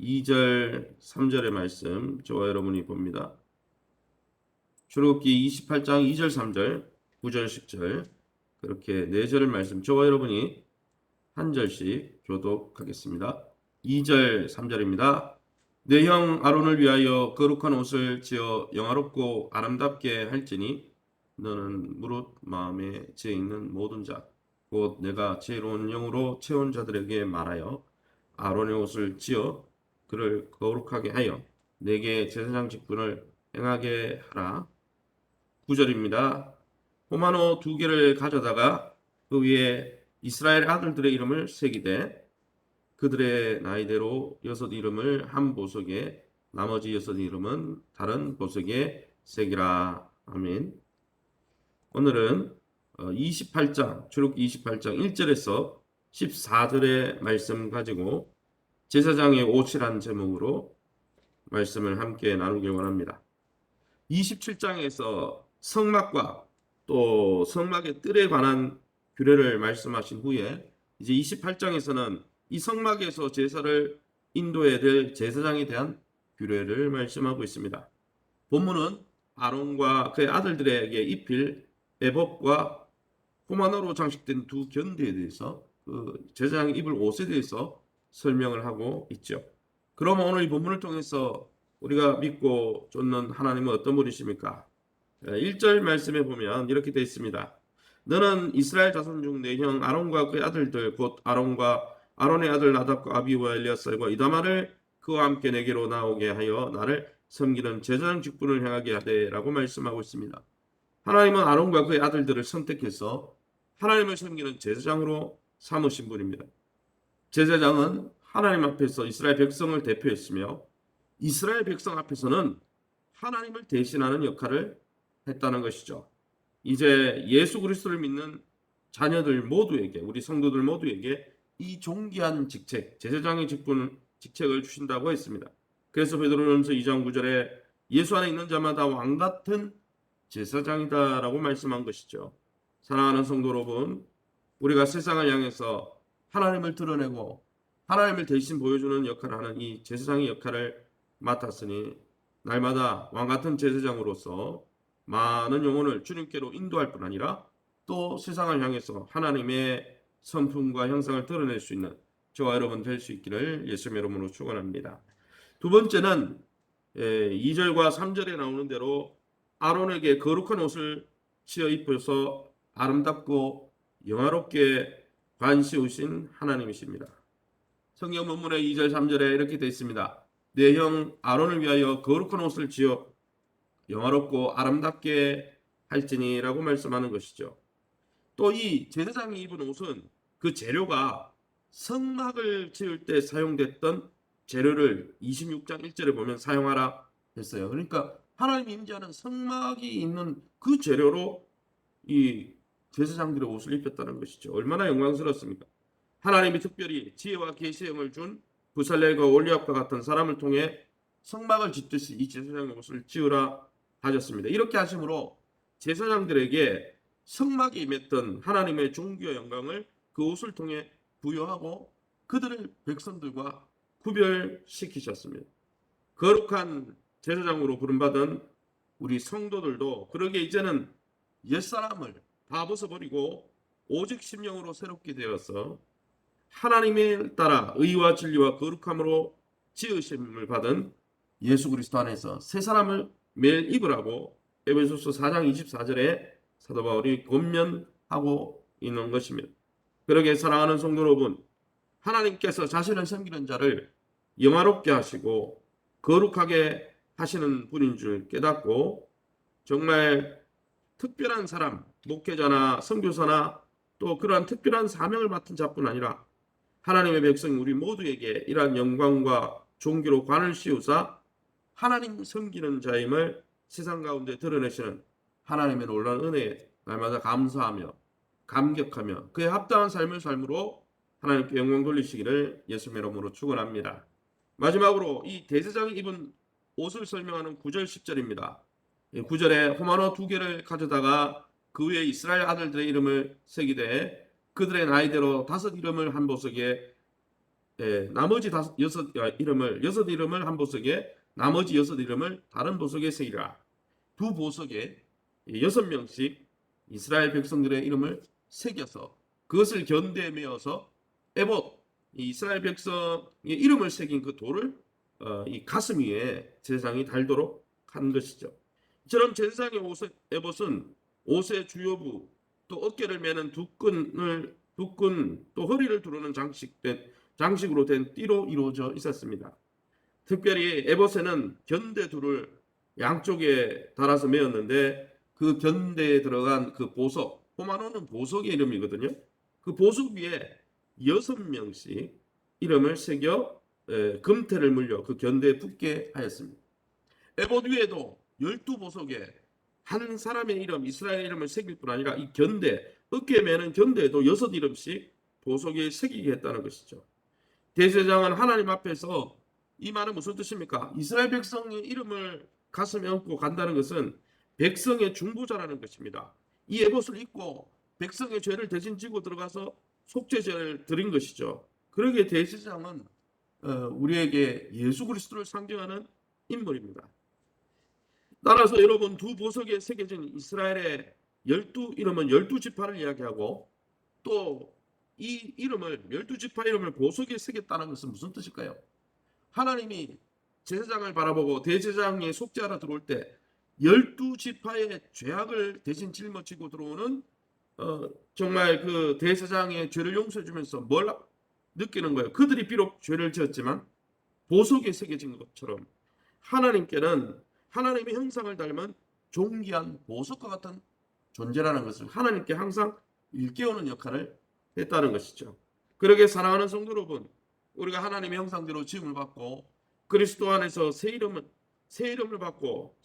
2절, 3절의 말씀 저와 여러분이 봅니다. 출애굽기 28장 2절, 3절, 9절, 10절 그렇게 4절의 말씀 저와 여러분이 한 절씩 교독하겠습니다. 2절, 3절입니다. 내 형 아론을 위하여 거룩한 옷을 지어 영화롭고 아름답게 할지니 너는 무릇 마음에 지혜 있는 모든 자 곧 내가 지혜로운 영으로 채운 자들에게 말하여 아론의 옷을 지어 그를 거룩하게 하여 내게 제사장 직분을 행하게 하라. 9절입니다. 호마노 2개를 가져다가 그 위에 이스라엘 아들들의 이름을 새기되 그들의 나이대로 6 이름을 한 보석에 나머지 6 이름은 다른 보석에 새기라. 아멘. 오늘은 28장 출애굽기 28장 1절에서 14절의 말씀 가지고 제사장의 옷이란 제목으로 말씀을 함께 나누길 원합니다. 27장에서 성막과 또 성막의 뜰에 관한 규례를 말씀하신 후에 이제 28장에서는 이 성막에서 제사를 인도해야 될 제사장에 대한 규례를 말씀하고 있습니다. 본문은 아론과 그의 아들들에게 입힐 에봇과 호마노로 장식된 2 견대에 대해서 그 제사장이 입을 옷에 대해서 설명을 하고 있죠. 그러면 오늘 이 본문을 통해서 우리가 믿고 쫓는 하나님은 어떤 분이십니까? 1절 말씀에 보면 이렇게 되어 있습니다. 너는 이스라엘 자손 중 내 형 아론과 그의 아들들 곧 아론과 아론의 아들 나답과 아비후와 엘리아살과 이다말을 그와 함께 내게로 나오게 하여 나를 섬기는 제사장 직분을 행하게 하되라고 말씀하고 있습니다. 하나님은 아론과 그의 아들들을 선택해서 하나님을 섬기는 제사장으로 삼으신 분입니다. 제사장은 하나님 앞에서 이스라엘 백성을 대표했으며 이스라엘 백성 앞에서는 하나님을 대신하는 역할을 했다는 것이죠. 이제 예수 그리스도를 믿는 자녀들 모두에게, 우리 성도들 모두에게 이 존귀한 직책, 제사장의 직책을 주신다고 했습니다. 그래서 베드로전서 2장 9절에 예수 안에 있는 자마다 왕같은 제사장이다라고 말씀한 것이죠. 사랑하는 성도 여러분, 우리가 세상을 향해서 하나님을 드러내고 하나님을 대신 보여주는 역할을 하는 이 제사장의 역할을 맡았으니 날마다 왕같은 제사장으로서 많은 영혼을 주님께로 인도할 뿐 아니라 또 세상을 향해서 하나님의 성품과 형상을 드러낼 수 있는 저와 여러분 될 수 있기를 예수님의 이름으로 축원합니다. 두 번째는 2절과 3절에 나오는 대로 아론에게 거룩한 옷을 지어 입혀서 아름답고 영화롭게 관시우신 하나님이십니다. 성경 본문의 2절 3절에 이렇게 되어 있습니다. 내 형 아론을 위하여 거룩한 옷을 지어 영화롭고 아름답게 할지니라고 말씀하는 것이죠. 또 이 제사장이 입은 옷은 그 재료가 성막을 지을 때 사용됐던 재료를 26장 1절에 보면 사용하라 했어요. 그러니까 하나님이 임재하는 성막이 있는 그 재료로 이 제사장들의 옷을 입혔다는 것이죠. 얼마나 영광스럽습니까? 하나님이 특별히 지혜와 계시의 영을 준 부살렐과 올리압과 같은 사람을 통해 성막을 짓듯이 이 제사장의 옷을 지으라 하셨습니다. 이렇게 하심으로 제사장들에게 성막에 임했던 하나님의 존귀와 영광을 그 옷을 통해 부여하고 그들을 백성들과 구별시키셨습니다. 거룩한 제사장으로 부름받은 우리 성도들도 그러게 이제는 옛사람을 다 벗어버리고 오직 심령으로 새롭게 되어서 하나님에 따라 의와 진리와 거룩함으로 지으심을 받은 예수 그리스도 안에서 새 사람을 매일 입으라고 에베소서 4장 24절에 사도 바울이 권면하고 있는 것입니다. 그러게 사랑하는 성도 여러분, 하나님께서 자신을 섬기는 자를 영화롭게 하시고 거룩하게 하시는 분인 줄 깨닫고 정말 특별한 사람, 목회자나 선교사나 또 그러한 특별한 사명을 맡은 자뿐 아니라 하나님의 백성 우리 모두에게 이러한 영광과 존귀로 관을 씌우사 하나님 섬기는 자임을 세상 가운데 드러내시는 하나님의 놀라운 은혜에 날마다 감사하며 감격하며 그에 합당한 삶을 삶으로 하나님께 영광 돌리시기를 예수님의 이름으로 축원합니다. 마지막으로 이 대제사장이 입은 옷을 설명하는 9절 10절입니다. 9절에 호마노 2개를 가져다가 그 위에 이스라엘 아들들의 이름을 새기되 그들의 나이대로 5 이름을 한 보석에 나머지 여섯 이름을 한 보석에 나머지 여섯 이름을 다른 보석에 새기라. 두 보석에 6명씩 이스라엘 백성들의 이름을 새겨서 그것을 견대에 메어서 에봇, 이스라엘 백성의 이름을 새긴 그 돌을 이 가슴 위에 제사장이 달도록 한 것이죠. 이처럼 제사장의 에봇은 옷의 주요부, 또 어깨를 매는 두 끈, 또 허리를 두르는 장식으로 된 띠로 이루어져 있었습니다. 특별히 에봇에는 견대 둘을 양쪽에 달아서 메었는데 그 견대에 들어간 그 보석, 호마노는 보석의 이름이거든요. 그 보석 위에 6명씩 이름을 새겨 금태를 물려 그 견대에 붙게 하였습니다. 에봇 위에도 12보석에 한 사람의 이름, 이스라엘 이름을 새길 뿐 아니라 이 견대, 어깨에 매는 견대에도 6이름씩 보석에 새기게 했다는 것이죠. 대제사장은 하나님 앞에서, 이 말은 무슨 뜻입니까? 이스라엘 백성의 이름을 가슴에 얹고 간다는 것은 백성의 중보자라는 것입니다. 이 에봇을 입고 백성의 죄를 대신 지고 들어가서 속죄제를 드린 것이죠. 그러기에 대제사장은 우리에게 예수 그리스도를 상징하는 인물입니다. 따라서 여러분, 두 보석에 새겨진 이스라엘의 12이름은 12지파를 이야기하고, 또 이 이름을 12지파 이름을 보석에 새겼다는 것은 무슨 뜻일까요? 하나님이 제사장을 바라보고 대제사장이 속죄하러 들어올 때 12지파의 죄악을 대신 짊어지고 들어오는 정말 그 대제사장의 죄를 용서해 주면서 뭘 느끼는 거예요? 그들이 비록 죄를 지었지만 보석에 새겨진 것처럼 하나님께는 하나님의 형상을 닮은 존귀한 보석과 같은 존재라는 것을 하나님께 항상 일깨우는 역할을 했다는 것이죠. 그러게 사랑하는 성도 여러분, 우리가 하나님의 형상대로 지음을 받고 그리스도 안에서 새 이름을 받고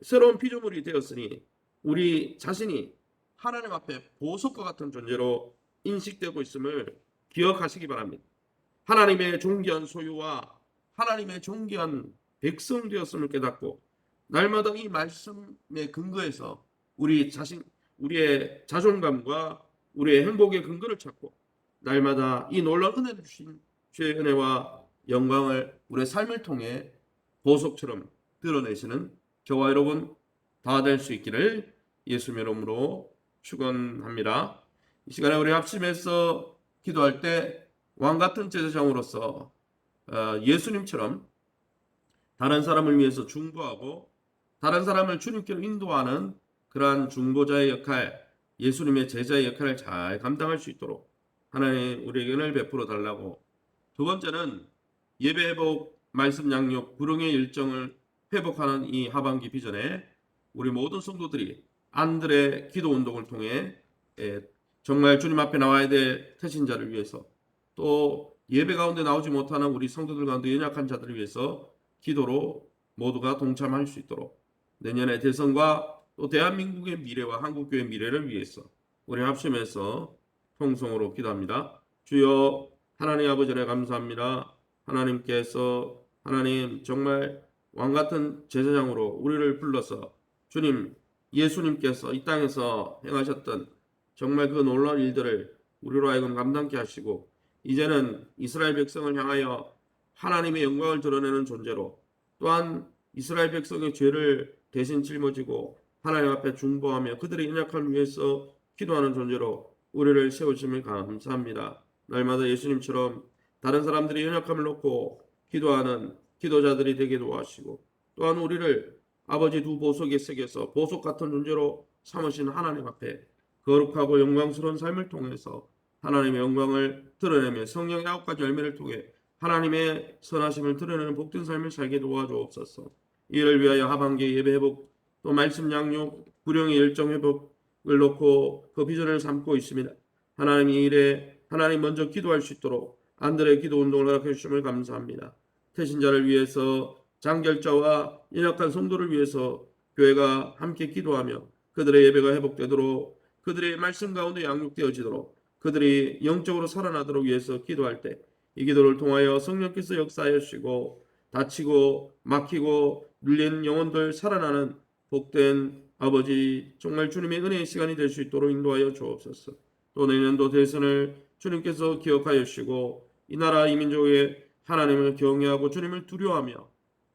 새로운 피조물이 되었으니 우리 자신이 하나님 앞에 보석과 같은 존재로 인식되고 있음을 기억하시기 바랍니다. 하나님의 존귀한 소유와 하나님의 존귀한 백성 되었음을 깨닫고 날마다 이 말씀의 근거에서 우리의 자존감과 우리의 행복의 근거를 찾고 날마다 이 놀라운 은혜를 주신 주의 은혜와 영광을 우리의 삶을 통해 보석처럼 드러내시는 저와 여러분 다 될 수 있기를 예수님의 이름으로 축원합니다. 이 시간에 우리 합심해서 기도할 때 왕같은 제사장으로서 예수님처럼 다른 사람을 위해서 중보하고 다른 사람을 주님께로 인도하는 그러한 중보자의 역할, 예수님의 제자의 역할을 잘 감당할 수 있도록 하나님 우리에게 은혜를 베풀어 달라고. 두 번째는 예배 회복, 말씀 양육, 불응의 일정을 회복하는 이 하반기 비전에 우리 모든 성도들이 안들의 기도 운동을 통해 정말 주님 앞에 나와야 될 태신자를 위해서, 또 예배 가운데 나오지 못하는 우리 성도들 가운데 연약한 자들을 위해서 기도로 모두가 동참할 수 있도록 내년의 대선과 또 대한민국의 미래와 한국교회의 미래를 위해서 우리 합심해서 통성으로 기도합니다. 주여 하나님 아버지를 감사합니다. 하나님 정말 왕같은 제사장으로 우리를 불러서 주님 예수님께서 이 땅에서 행하셨던 정말 그 놀라운 일들을 우리로 하여금 감당케 하시고 이제는 이스라엘 백성을 향하여 하나님의 영광을 드러내는 존재로, 또한 이스라엘 백성의 죄를 대신 짊어지고 하나님 앞에 중보하며 그들의 연약함을 위해서 기도하는 존재로 우리를 세우심을 감사합니다. 날마다 예수님처럼 다른 사람들의 연약함을 놓고 기도하는 기도자들이 되게 도와주시고, 또한 우리를 아버지 두 보석에 새겨서 보석 같은 존재로 삼으신 하나님 앞에 거룩하고 영광스러운 삶을 통해서 하나님의 영광을 드러내며 성령의 9가지 열매를 통해 하나님의 선하심을 드러내는 복된 삶을 살게 도와주옵소서. 이를 위하여 하반기 예배 회복, 또 말씀 양육, 불령의 일정 회복을 놓고 그 비전을 삼고 있습니다. 하나님 이 일에 하나님 먼저 기도할 수 있도록 안들의 기도 운동을 허락해 주심을 감사합니다. 태신자를 위해서, 장결자와 연약한 성도를 위해서 교회가 함께 기도하며 그들의 예배가 회복되도록, 그들의 말씀 가운데 양육되어지도록, 그들이 영적으로 살아나도록 위해서 기도할 때 이 기도를 통하여 성령께서 역사하여 주시고 다치고 막히고 눌린 영혼들 살아나는 복된 아버지, 정말 주님의 은혜의 시간이 될 수 있도록 인도하여 주옵소서. 또 내년도 대선을 주님께서 기억하여 주시고 이 나라 이 민족의 하나님을 경외하고 주님을 두려워하며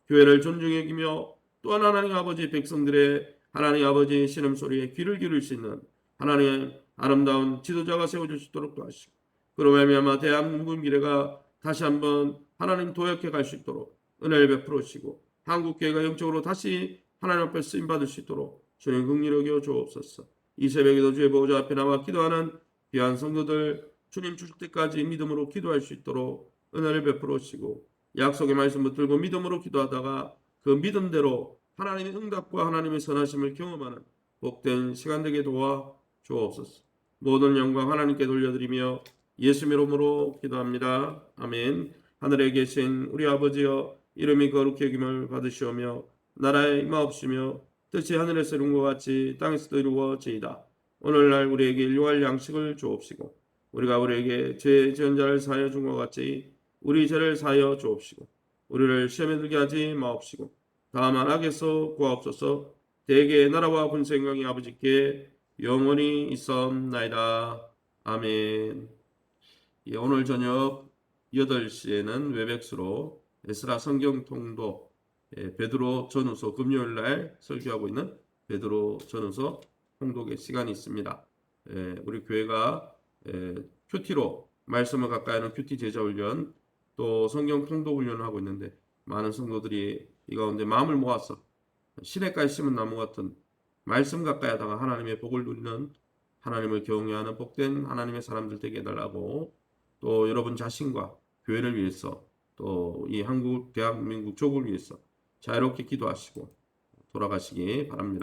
교회를 존중히 여기며 또한 하나님 아버지 백성들의 하나님 아버지 신음소리에 귀를 기울일 수 있는 하나님의 아름다운 지도자가 세워질 수 있도록 도와주시고 그로 말미암아 대한민국 미래가 다시 한번 하나님 도약해 갈 수 있도록 은혜를 베풀어 주시고 한국교회가 영적으로 다시 하나님 앞에 쓰임받을 수 있도록 주님 긍휼히 여겨 주옵소서. 이 새벽에도 주의 보호자 앞에 나와 기도하는 귀한 성도들 주님 주실 때까지 믿음으로 기도할 수 있도록 은혜를 베풀어 주시고 약속의 말씀 붙들고 믿음으로 기도하다가 그 믿음대로 하나님의 응답과 하나님의 선하심을 경험하는 복된 시간 되게 도와 주옵소서. 모든 영광 하나님께 돌려드리며 예수 이름으로 기도합니다. 아멘. 하늘에 계신 우리 아버지여 이름이 거룩히 여김을 받으시오며 나라에 임하옵시며 뜻이 하늘에서 이룬 것 같이 땅에서도 이루어지이다. 오늘날 우리에게 일용할 양식을 주옵시고 우리가 우리에게 죄 지은 자를 사하여 준 것 같이 우리 죄를 사하여 주옵시고 우리를 시험에 들게 하지 마옵시고 다만 악에서 구하옵소서. 대개 나라와 권세 영광이 아버지께 영원히 있사옵나이다. 아멘. 예, 오늘 저녁 8시에는 웨백스로 에스라 성경 통독 베드로 전후서 금요일날 설교하고 있는 베드로 전후서 통독의 시간이 있습니다. 우리 교회가 큐티로 말씀을 가까이 하는 큐티 제자 훈련 또 성경 통독 훈련을 하고 있는데 많은 성도들이 이 가운데 마음을 모아서 시냇가에 심은 나무 같은 말씀 가까이 하다가 하나님의 복을 누리는 하나님을 경외하는 복된 하나님의 사람들 되게 해달라고 또 여러분 자신과 교회를 위해서 또 이 한국 대한민국 족을 위해서 자유롭게 기도하시고 돌아가시기 바랍니다.